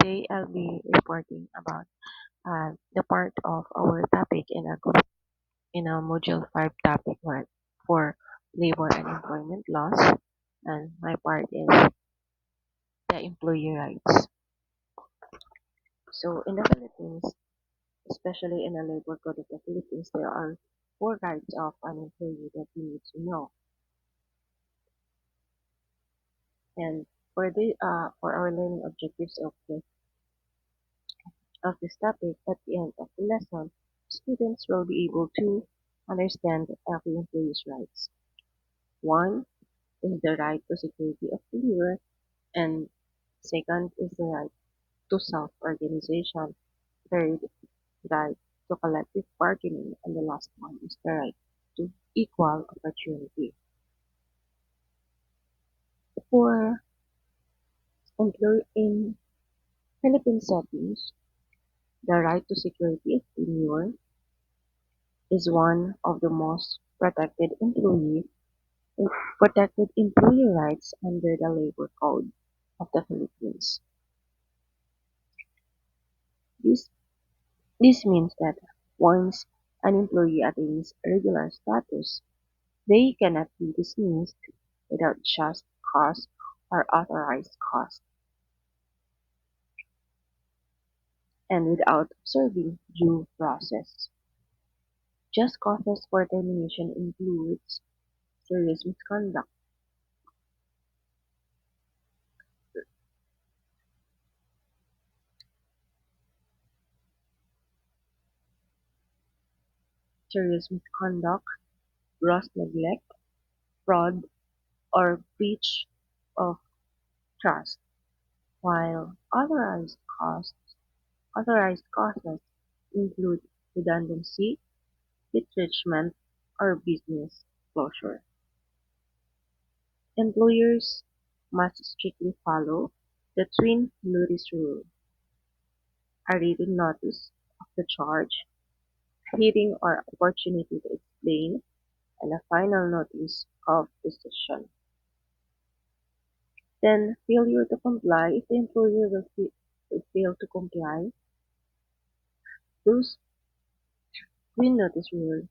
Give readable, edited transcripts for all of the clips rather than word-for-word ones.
Today I'll be reporting about the part of our topic in a group in a module 5 topic one for labor and employment laws, and my part is the employee rights. So in the Philippines, especially in the labor code of the Philippines, there are four rights of an employee that you need to know. And for our learning objectives of this topic, at the end of the lesson, students will be able to understand every employee's rights. One is the right to security of tenure, and second is the right to self-organization. Third, right to collective bargaining, and the last one is the right to equal opportunity. For employee in Philippine settings, the right to security of tenure is one of the most protected employee rights under the Labor Code of the Philippines. This this means that once an employee attains regular status, they cannot be dismissed without just cause or authorized cause, and without observing due process. Just causes for termination includes serious misconduct, serious misconduct, gross neglect, fraud, or breach of trust, while authorized causes include redundancy, retrenchment, or business closure. Employers must strictly follow the twin notice rule: a written notice of the charge, hearing or opportunity to explain, and a final notice of decision. Then, failure to comply. If the employer will fail to comply, those twin notice rule,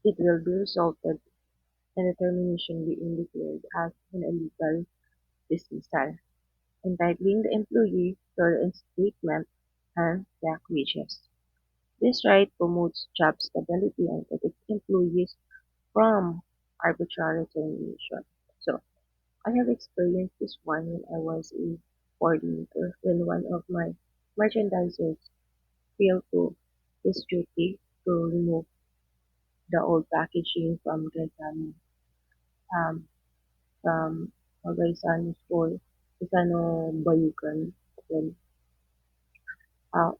it will be resulted in the termination being declared as an illegal dismissal, entitling the employee to reinstatement and back wages. This right promotes job stability and protects employees from arbitrary termination. So, I have experienced this one when I was a coordinator, when one of my merchandisers failed to his duty to remove the old packaging from um, from Quezon School, Quezano Bayugan. Then, uh,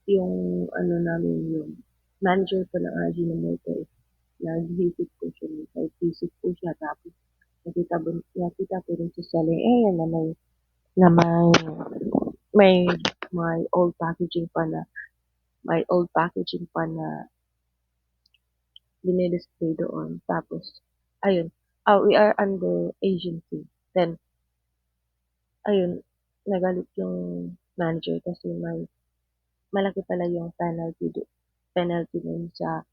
yung ano namin yung manager po ng Ajinomoto is nag-visit po siya, nag-visit po siya tapos nakita po rin sa selling area na may may old packaging pa na may old packaging pa na dinidisplay doon. Tapos, ayun, we are under agency. Then, ayun, nagalit yung manager kasi malaki pala yung penalty dun sa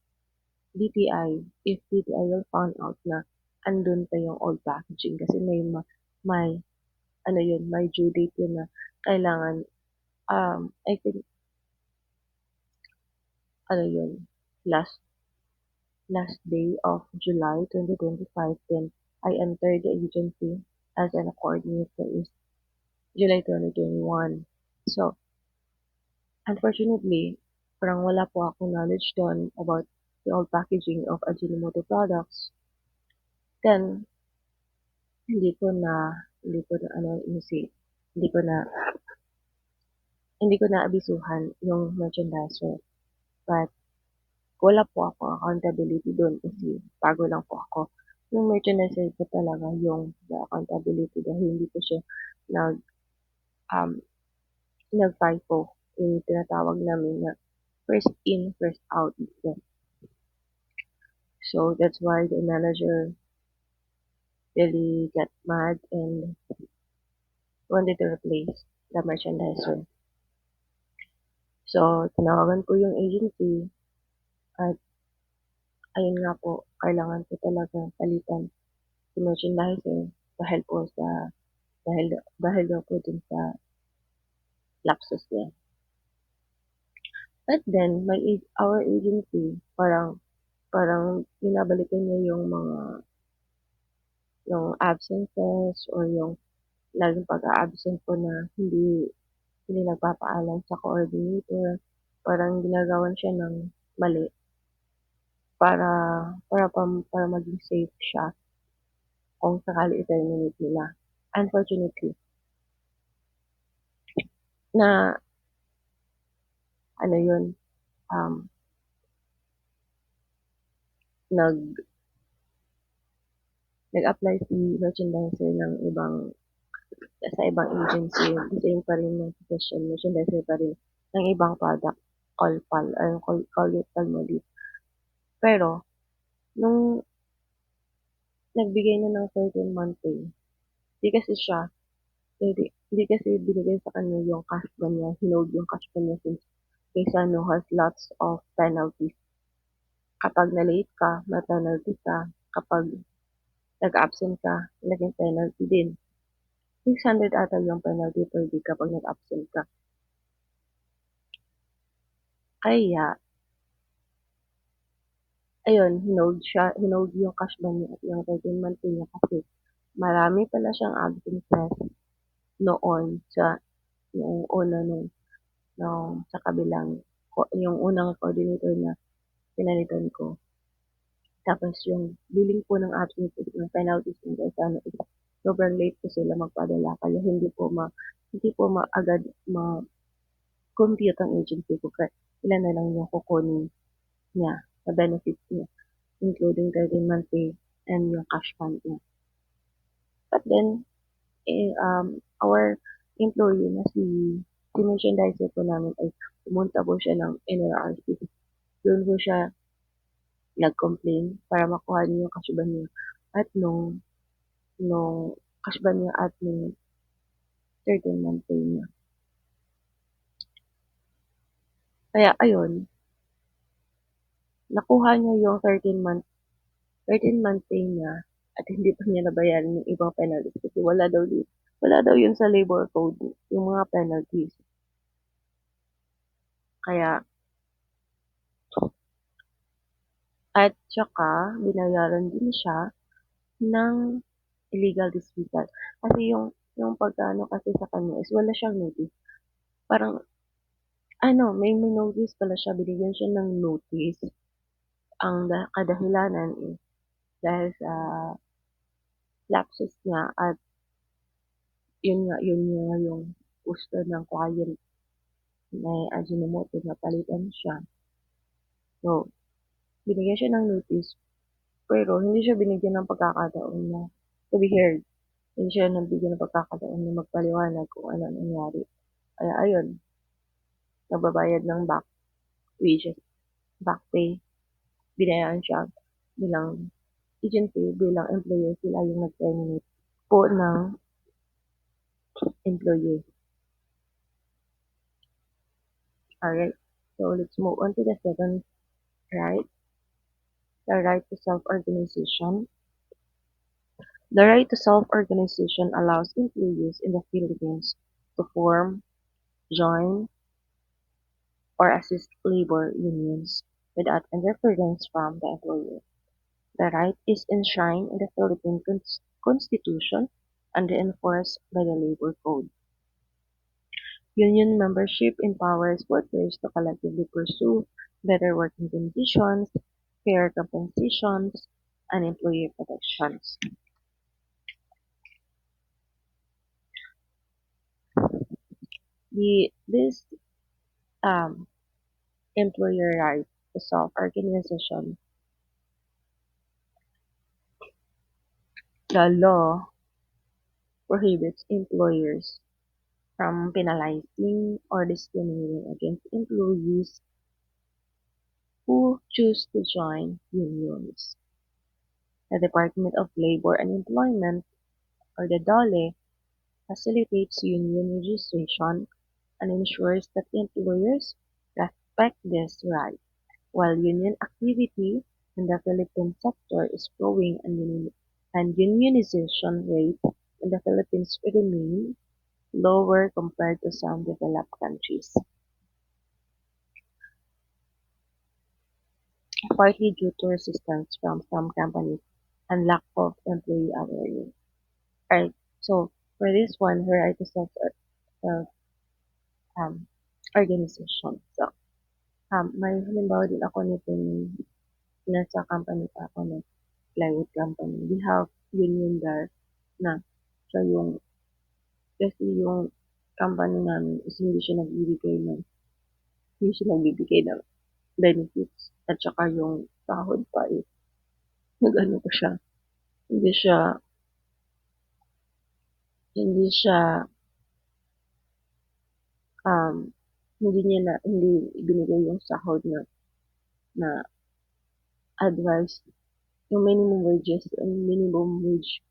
DTI if DTI will found out na andun pa yung old packaging kasi may ano yun, may due date yun na kailangan, I think, ano yun, last last day of July 2025, then I entered the agency as an coordinator is July 2021. So, unfortunately, parang wala po akong knowledge doon about the old packaging of Ajinomoto products. Then, hindi ko na ano, hindi ko na, hindi ko na abisuhan yung merchandiser. But, wala po ako accountability doon kasi bago lang po ako. Yung merchandiser ko talaga yung the accountability dahil hindi ko siya nag, um, nag-FIFO, yung tinatawag namin na first in, first out. So that's why the manager really got mad and wanted to replace the merchandiser. So, tinawagan ko yung agency at ayun nga po, kailangan ko talaga palitan si merchandiser dahil po sa dahil dahil daw po dun sa lapses niya. But then, our agency, parang binabalikan niya yung absences or yung laging pag-a-absent ko na hindi nagpapaalam sa coordinator. Parang ginagawan siya ng mali para para maging safe siya kung sakali i-terminate nila. Unfortunately, na ano yun, um, nag nag-apply si merchandiser ng sa ibang agency, the same pa rin ng suggestion, merchandiser pa rin ng ibang product, call it Palmolive. Pero, nung nagbigay na ng 13-month pay, di kasi siya, di kasi binigay sa kanya yung cash ba niya, hinode yung cash ba niya since Quezano has lots of penalties. Kapag na-late ka, may penalty ka. Kapag nag-absent ka, naging penalty din. 600 ata yung penalty per day kapag nag-absent ka. Kaya, ayun, hinode yung cash ba niya at yung 13-month pay niya kasi marami pala siyang absences noon noong una sa kabilang, yung unang coordinator na pinalitan ko. Tapos yung billing po ng absences, yung penalties ng Quezano is sobrang late po sila magpadala kaya hindi po agad ma-compute ang agency ko kaya ilan na lang yung kukunin niya sa benefits niya, including 13-month pay and yung cash fund niya. But then, our employee na si merchandiser po namin ay pumunta po siya ng NLRC. Doon po siya nag-complain para makuha niya yung kasuban niya at nung kasuban niya at nung 13-month pay niya. Kaya ayun, nakuha niya yung 13-month pay niya at hindi pa niya nabayaran yung ibang penalties kasi wala daw yun sa labor code, yung mga penalties. Kaya, at saka, binayaran din siya ng illegal dismissal. Kasi yung pagkano kasi sa kanya is wala siyang notice. Parang, may notice pala siya, binigyan siya ng notice. Ang kadahilanan is dahil sa lapses niya at yun nga yung gusto ng client na Ajinomoto na palitan siya. So, binigyan siya ng notice, pero hindi siya binigyan ng pagkakataon na to be heard. Hindi siya nabigyan ng pagkakataon na magpaliwanag kung ano nangyari. Kaya ayun, nagbabayad ng wages, back pay, binayaran siya bilang agency, bilang employer, sila yung nag-terminate po ng employee. Alright, so let's move on to the second right, the right to self-organization. The right to self-organization allows employees in the Philippines to form, join, or assist labor unions without interference from the employer. The right is enshrined in the Philippine Constitution and enforced by the Labor Code. Union membership empowers workers to collectively pursue better working conditions, fair compensations, and employee protections. This um, employer right to self-organization, the law prohibits employers from penalizing or discriminating against employees who choose to join unions. The Department of Labor and Employment, or the DOLE, facilitates union registration, and ensures that employers respect this right. While union activity in the Philippine sector is growing and unionization rate in the Philippines remain lower compared to some developed countries, partly due to resistance from some companies and lack of employee awareness. Alright, so for this one, here are the sort of um, organization. So, may halimbawa din ako nitong nasa company pa ako ng plywood company. We have union there na siya yung, kasi yung company namin is hindi siya nagbibigay ng benefits at saka yung sahod pa is nag-ano pa siya, hindi siya, hindi siya, um, hindi binigay yung sahod na advice, yung minimum wage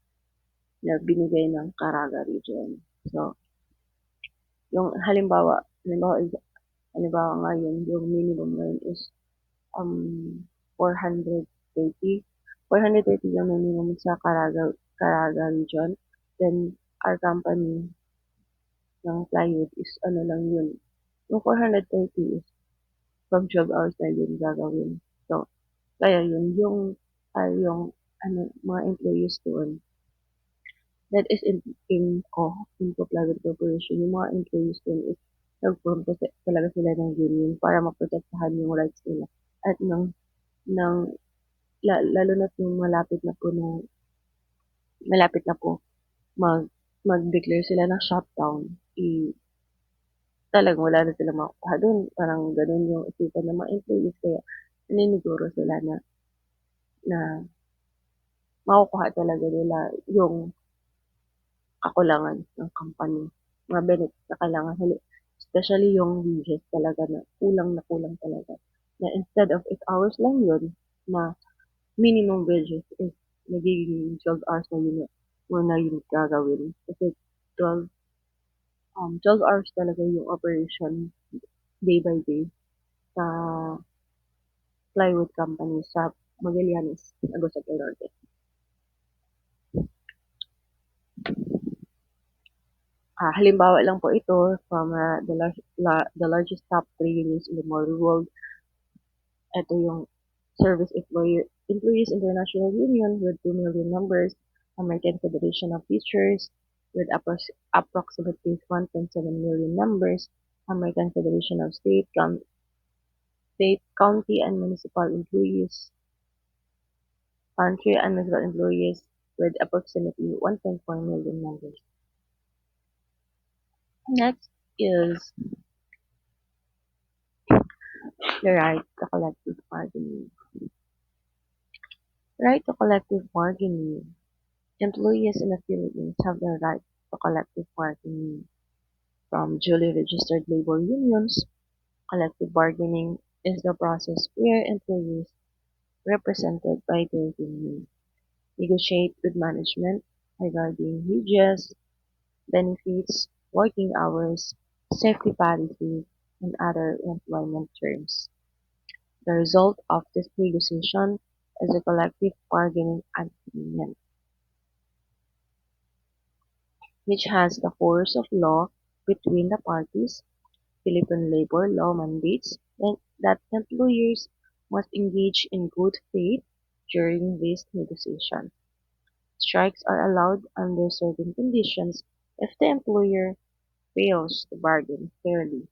na binigay ng Caraga Region. So, yung halimbawa ngayon, yung minimum ngayon is um 430. 430 yung minimum sa Caraga Region. Then, our company ng plywood is ano lang yun. Yung 430 is from 12 hours na yun gagawin. So, kaya yun, yung mga employees doon, that is Inco Plywood Corporation, yung mga employees doon is nag-form talaga sila ng union para maprotektahan yung rights nila. At ng lalo na yung malapit na po mag mag-declare sila ng shutdown, talagang wala na silang makukuha dun. Parang ganun yung isipan ng mga employees kaya naniniguro sila na makukuha talaga nila yung kakulangan ng company. Mga benefits na kailangan especially yung wages talaga na kulang talaga. Na instead of 8 hours lang yun, na minimum wages is nagiging 12 hours na yun muna yun gagawin. Kasi 12 hours talaga yung operation day by day sa plywood company sa Magallanes, Agusan del Norte. Halimbawa lang po ito from the largest top 3 unions in the modern world. Ito yung Employees International Union with 2 million members, American Federation of Teachers with approximately 1.7 million members, American Federation of State, County and Municipal Employees, Country and Municipal Employees with approximately 1.4 million members. Next is the right to collective bargaining. Right to collective bargaining. Employees in the Philippines have the right to collective bargaining from duly registered labor unions. Collective bargaining is the process where employees, represented by their union, negotiate with management regarding wages, benefits, working hours, safety policies, and other employment terms. The result of this negotiation is a collective bargaining agreement, which has the force of law between the parties. Philippine labor law mandates that employers must engage in good faith during this negotiation. Strikes are allowed under certain conditions if the employer fails to bargain fairly.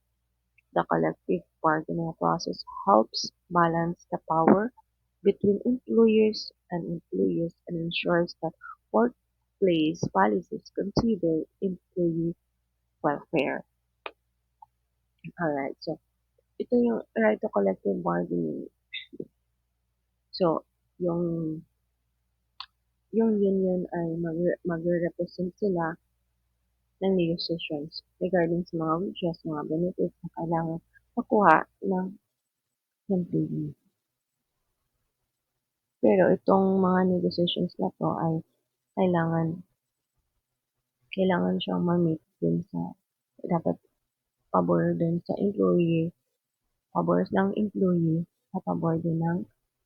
The collective bargaining process helps balance the power between employers and employees and ensures that workplace policies consider employee welfare. Alright, so ito yung right to collective bargaining. So, yung yung union ay magre-represent sila ng negotiations regarding sa mga wages, mga benefits na kailangan makuha ng employee. Pero itong mga negotiations na to ay kailangan kailangan siyang ma-meet dun sa dapat pabor dun sa employee, pabor ng employee at pabor din ng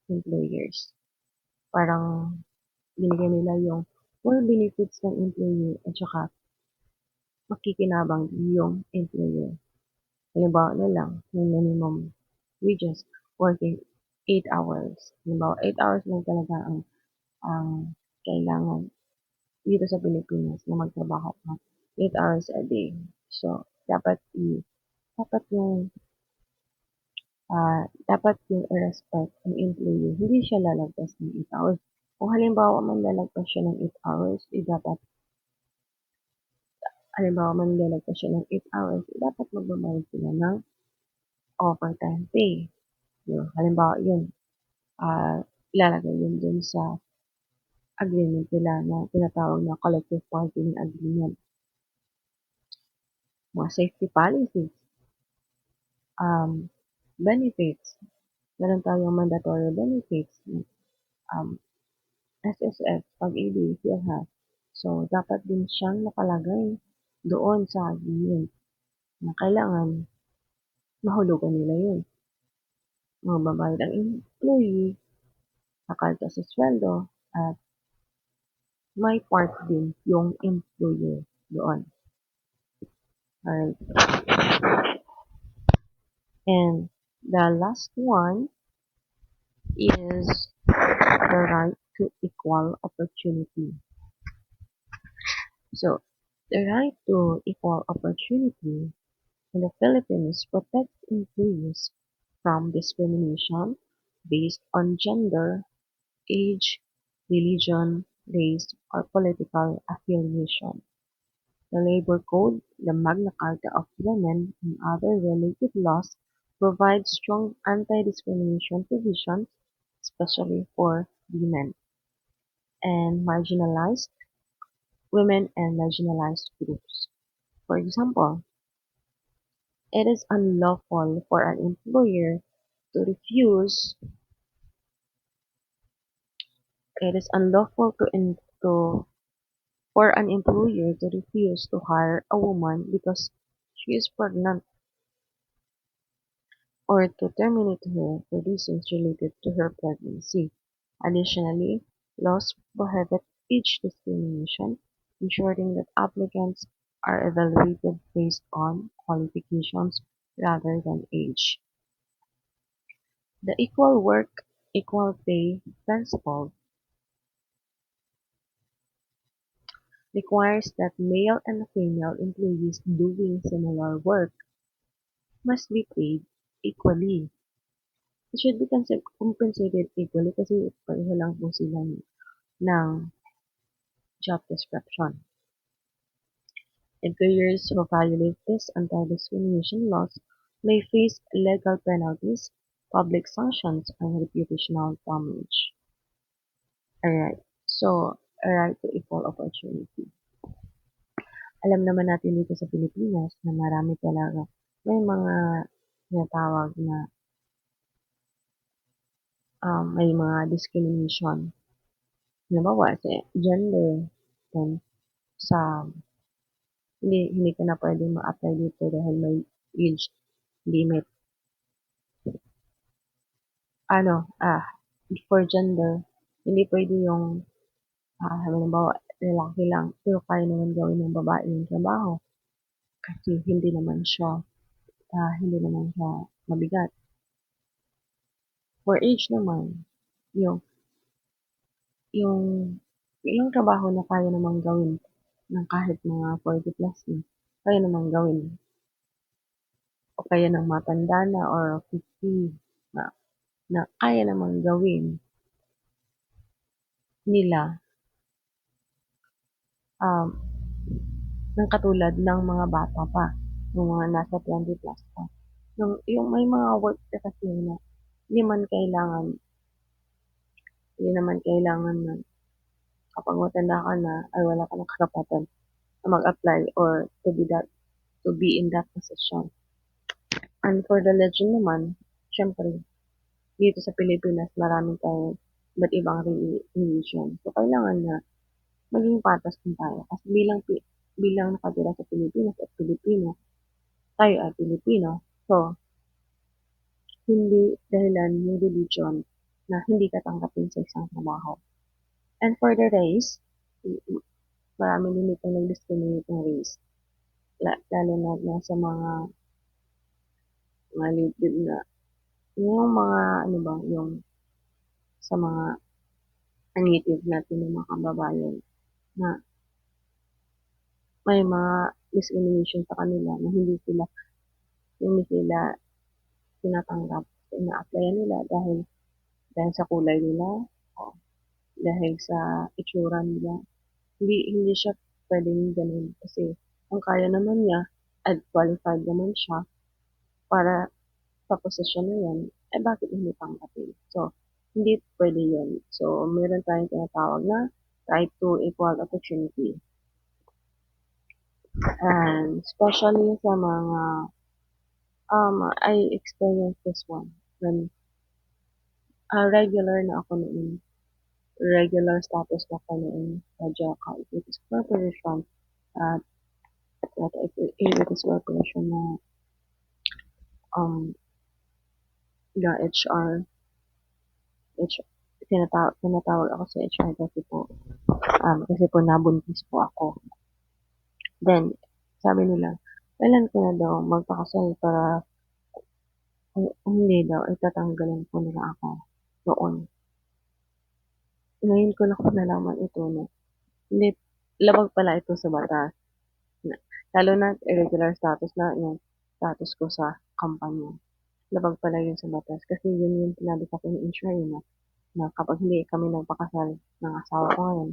employers. Parang binigyan nila yung full benefits ng employee at saka makikinabang yung employer. Halimbawa na lang, yung minimum wages, working 8 hours. Halimbawa, 8 hours lang talaga ang kailangan dito sa Pilipinas na magtrabaho ka. 8 hours a day. So, dapat yung dapat yung i-respect ang employee. Hindi siya lalagpas ng 8 hours. Kung halimbawa man lalagpas siya ng 8 hours, dapat halimbawa man lalagpas siya ng 8 hours, dapat magbabayad sila ng overtime pay. Yun. Halimbawa yun, ilalagay yun dun sa agreement nila na tinatawag na collective bargaining agreement. Mga safety policies, benefits, meron tayong mandatory benefits, um, SSS, Pag-ibig, PhilHealth. So, dapat din siyang nakalagay doon sa agreement na kailangan mahulugan nila yun. Magbabayad ang employee, nakalta sa sweldo, at may part din yung employer doon. Alright. And the last one is the right to equal opportunity. So, the right to equal opportunity in the Philippines protects employees from discrimination based on gender, age, religion, race, or political affiliation. The Labor Code, the Magna Carta of Women, and other related laws provide strong anti-discrimination provisions, especially for and marginalized women and marginalized groups. For example, it is unlawful for an employer to refuse it is unlawful for an employer to refuse to hire a woman because she is pregnant or to terminate her for reasons related to her pregnancy. Additionally, laws prohibit age discrimination, ensuring that applicants are evaluated based on qualifications rather than age. The equal work, equal pay principle requires that male and female employees doing similar work must be paid equally. It should be compensated equally kasi pareho lang po sila ng job description. Employers who violate these anti-discrimination laws may face legal penalties, public sanctions, and reputational damage. Alright, so a right to equal opportunity. Alam naman natin dito sa Pilipinas na marami talaga may mga tinatawag na may mga discrimination. Halimbawa sa gender, then sa hindi ka na pwedeng ma-apply dito dahil may age limit. Ano, for gender, hindi pwede yung halimbawa lalaki lang pero kaya naman gawin ng babae yung trabaho kasi hindi naman siya mabigat. For age naman, yung yung yung trabaho na kaya namang gawin ng kahit mga 40 plus na, kaya namang gawin. O kaya ng matanda na or 50 na, na kaya namang gawin nila um, ng katulad ng mga bata pa, yung mga nasa 20 plus pa. Yung may mga work na kasi na hindi man kailangan, hindi naman kailangan na kapag matanda ka na ay wala ka ng karapatan na mag-apply or to be in that position. And for the legend naman, syempre, dito sa Pilipinas marami tayong iba't ibang religion. So, kailangan na maging patas din tayo. Kasi bilang nakatira sa Pilipinas at Pilipino, tayo ay Pilipino. So, hindi dahilan yung religion na hindi ka tanggapin sa isang trabaho. And for the race, marami din itong nag-discriminate ng race. Lalo na sa mga native na, yung mga, ano ba, yung sa mga native natin ng mga kababayan na may mga discrimination sa kanila na hindi sila tinatanggap. Ina-applyan nila dahil sa kulay nila, o dahil sa itsura nila. Hindi siya pwedeng ganun kasi kung kaya naman niya at qualified naman siya para sa posisyon na yan, eh bakit hindi tanggapin? So, hindi pwede yun. So, meron tayong tinatawag na right to equal opportunity. And especially sa mga, I experienced this one when regular na ako noon, regular status na ako noon sa Jaka. It is corporation at it is corporation na um, the tinatawag ako sa HR kasi po nabuntis po ako. Then, sabi nila, kailan ko na daw magpakasal para hindi daw, itatanggalan po nila ako noon. Ngayon ko lang nalaman ito na hindi, labag pala ito sa batas. Lalo na irregular status na yung status ko sa kampanya. Labag pala yun sa batas kasi yun yung sinabi sa akin ng insurer na kapag hindi kami nagpakasal ng asawa ko ngayon,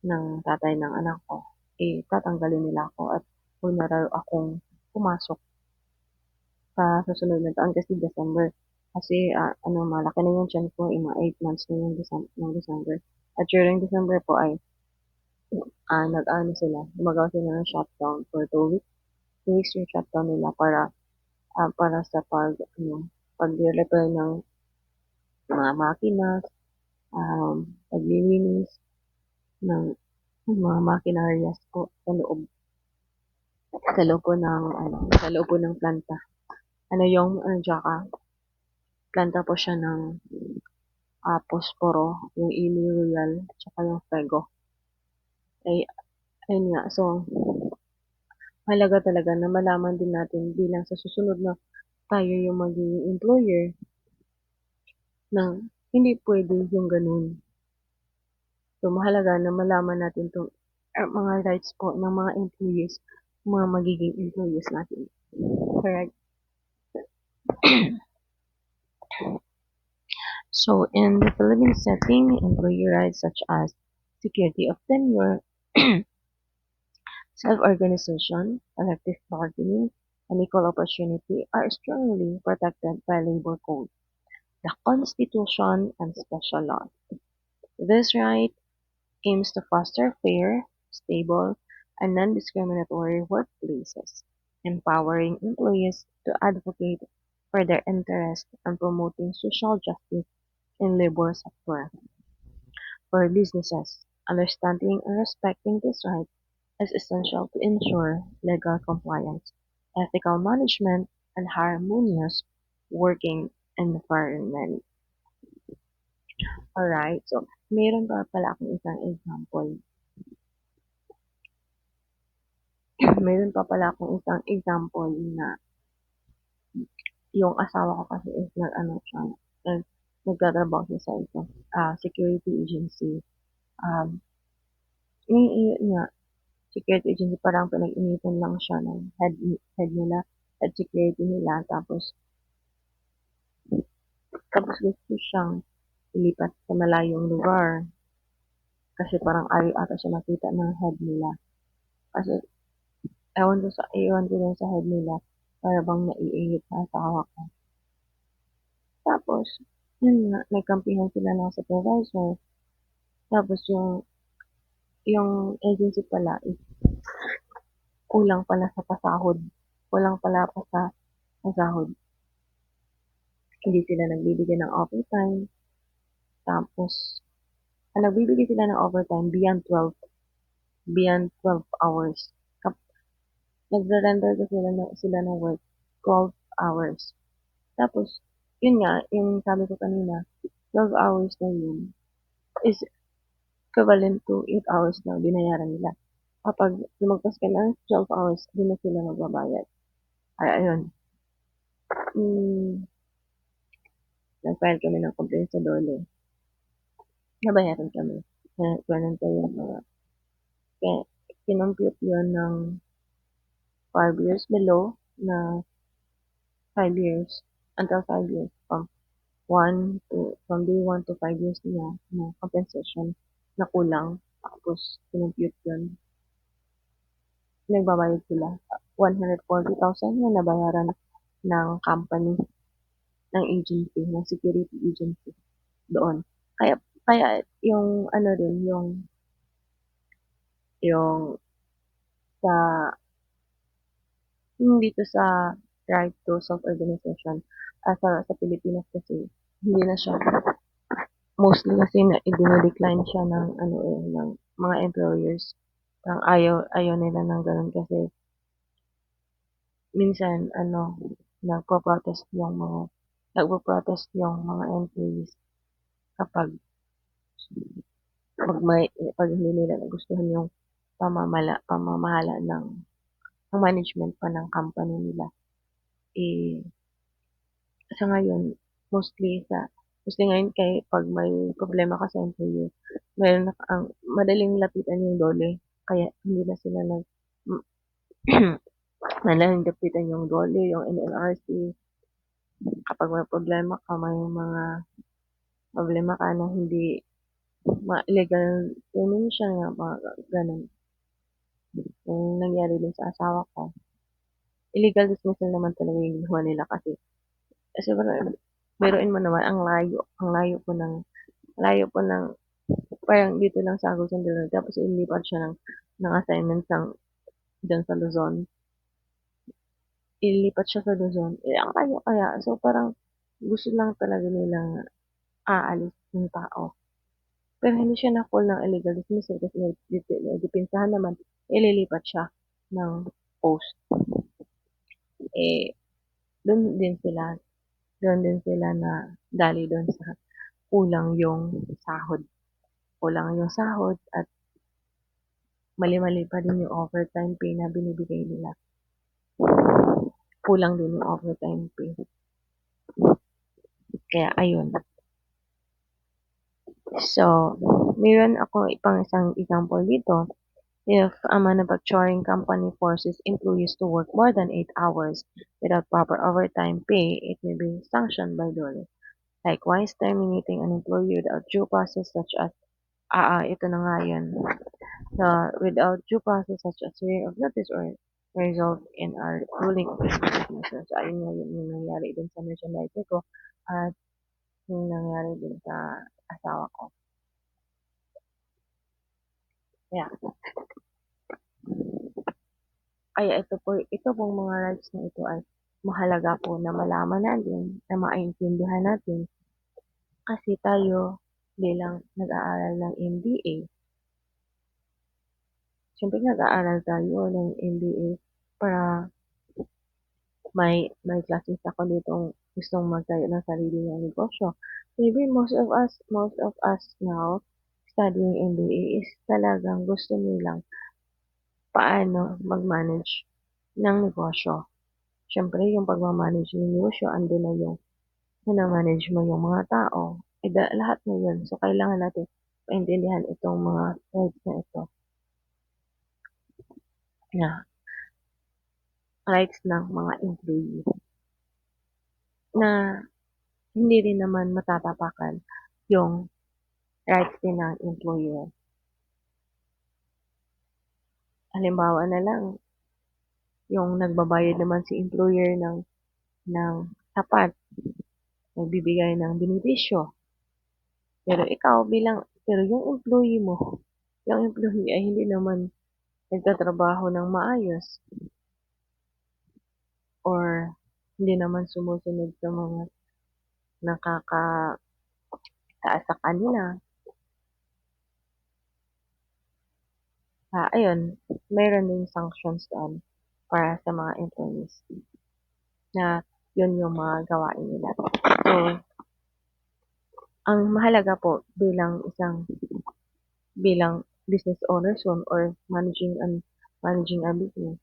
ng tatay ng anak ko, tatanggalin nila ako at huwag na raw akong pumasok sa susunod na taon kasi December. Kasi malaki na yung tiyan ko, mga 8 months na yung December. At during December po ay gumagawa sila ng shutdown for 2 weeks. 2 weeks yung shutdown nila para sa pag-repair ng mga makina, paglilinis ng mga makinarias po sa loob po ng planta. Tsaka planta po siya ng posporo, yung Ili Royal, tsaka yung Fuego. Ayun nga, so mahalaga talaga na malaman din natin bilang sa susunod na tayo yung magiging employer na hindi pwede yung ganun. So mahalaga na malaman natin itong mga rights po ng mga employees, mga magiging employees natin. Correct? So in the Philippine setting, employee rights such as security of tenure, self-organization, collective bargaining, and equal opportunity are strongly protected by labor code, the Constitution, and special laws. This right aims to foster fair, stable, and non-discriminatory workplaces, empowering employees to advocate for their interests and promoting social justice in labor sector. For businesses, understanding and respecting this right is essential to ensure legal compliance, ethical management, and harmonious working environment. Alright, so meron pa pala akong isang example. Meron pa pala akong isang example na yung asawa ko kasi is nagtatrabaho siya sa isang security agency. Yun nga, security agency parang pinag-initan lang siya ng head nila, head security nila, tapos gusto siyang ilipat sa malayong lugar kasi parang ayaw ata siya makita ng head nila. Kasi ewan ko dun sa head nila, para bang naiingit sa asawa ko. Tapos, yun nga, nagkampihan sila ng supervisor. Tapos yung agency pala is kulang pala sa pasahod. Kulang pala pa sa pasahod. Hindi sila nagbibigay ng overtime. Tapos, nagbibigay sila ng overtime beyond 12 beyond 12 hours. Nagre-render kasi sila ng work 12 hours. Tapos, yun nga, yung sabi ko kanina, 12 hours na yun is equivalent to 8 hours na binayaran nila. Kapag lumagpas ka ng 12 hours, doon na sila magbabayad. Ay, ayun. Mm, Nag-file kami ng complaint sa Dole. Nabayaran kami. Ganun tayo yung mga. Kaya, kinompute yun ng 5 years below na 5 years until 5 years from day 1 to 5 years niya na compensation na kulang. Tapos, kinompute yun. Nagbabayad sila. 140,000 na nabayaran ng company, ng agency, ng security agency doon. Kaya, kaya yung ano rin, yung sa, yung dito sa right to self-organization, sa Pilipinas kasi, hindi na siya, mostly kasi na i-decline siya ng, ng mga employers. Parang ayaw nila ng ganun kasi, minsan, nagpo-protest yung mga employees kapag pag hindi nila nagustuhan yung pamamahala ng management pa ng company nila. Eh, sa ngayon, mostly ngayon kay pag may problema ka sa employer, meron na ang madaling lapitan yung Dole. Kaya hindi na sila madaling lapitan yung Dole, yung NLRC. Kapag may problema ka na hindi illegal termination nga, mga ganun. Yung nangyari din sa asawa ko. Illegal dismissal naman talaga yung ginawa nila kasi biruin mo naman, layo po ng, parang dito lang sa Agusan del Norte, tapos ilipat siya ng assignment dyan sa Luzon. Ilipat siya sa Luzon. Ang layo kaya. So, parang gusto lang talaga nilang aalis ng tao. Pero hindi siya na-call ng illegal dismissal kasi dipinsahan naman, ililipat siya ng post. Eh, doon din sila, na dali doon sa kulang yung sahod. Kulang yung sahod at mali-mali pa din yung overtime pay na binibigay nila. Kulang din yung overtime pay. Kaya, ayun. So, mayroon ako ipang isang example dito. If a manufacturing company forces employees to work more than 8 hours without proper overtime pay, it may be sanctioned by DOLE. Likewise, terminating an employee without due process such as, ito na nga yun, without due process such as hearing of notice or result in our ruling of dismissal. So, ayun nga yung nangyari din sa merchandiser ko at yung nangyari din sa asawa ko. Yeah. Kaya ito pong mga rights na ito ay mahalaga po na malaman natin, na maintindihan natin kasi tayo bilang nag-aaral ng MBA, siyempre nag-aaral tayo ng MBA para may classes ako ditong gustong magtayo ng sarili ng negosyo. Maybe most of us now studying MBA is talagang gusto nilang paano mag-manage ng negosyo. Siyempre, yung pagmamanage ng negosyo, andun na yung na-manage mo yung mga tao. Lahat na yun. So, kailangan natin maintindihan itong mga rights na ito. Na rights ng mga employee. Na hindi rin naman matatapakan yung rights din ng employer. Halimbawa na lang, yung nagbabayad naman si employer ng sapat, nagbibigay ng benepisyo. Pero yung employee ay hindi naman nagtatrabaho ng maayos or hindi naman sumusunod sa mga nakakataas sa kanila. Ayun, mayroon ding sanctions doon para sa mga employees na yun yung mga gawain nila. So, ang mahalaga po bilang business owner soon or managing a business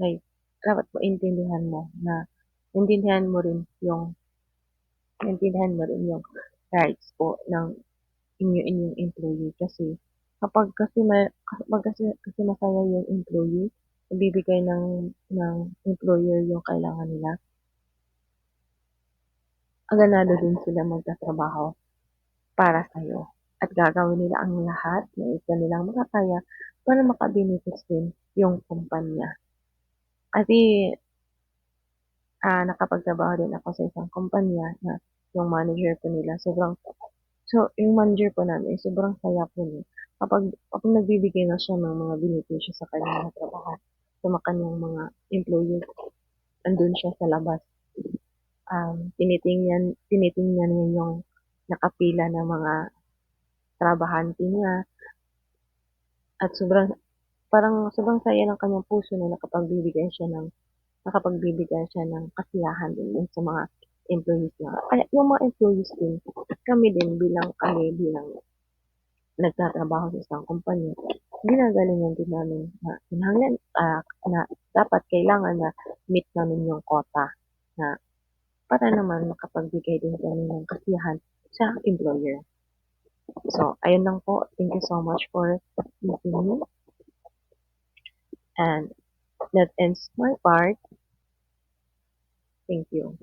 ay dapat maintindihan mo rin yung maintindihan mo rin yung rights po ng inyong employee kasi kapag kasi masaya yung employee, nagbibigay ng employer yung kailangan nila, ganado din sila magtatrabaho para sa'yo. At gagawin nila ang lahat na kanilang makakaya para makabenefits din yung kumpanya. Kasi nakapagtrabaho din ako sa isang kumpanya na yung manager po nila yung manager po namin sobrang saya po niya. Kapag nagbibigay na siya ng mga benepisyo sa kanyang mga trabaho, sa mga kanyang mga employees, andun siya sa labas. Tinitingnan niya yung nakapila ng mga trabahante niya at sobrang saya ng kanyang puso na nakapagbibigay siya ng kasiyahan din sa mga employees niya. Kaya yung mga employees din, kami bilang nagtatrabaho sa isang kumpanya, ginagalingan din namin na dapat kailangan na meet namin yung quota na para naman makapagbigay din kami ng kasiyahan sa employer. So, ayun lang po. Thank you so much for listening. And that ends my part. Thank you.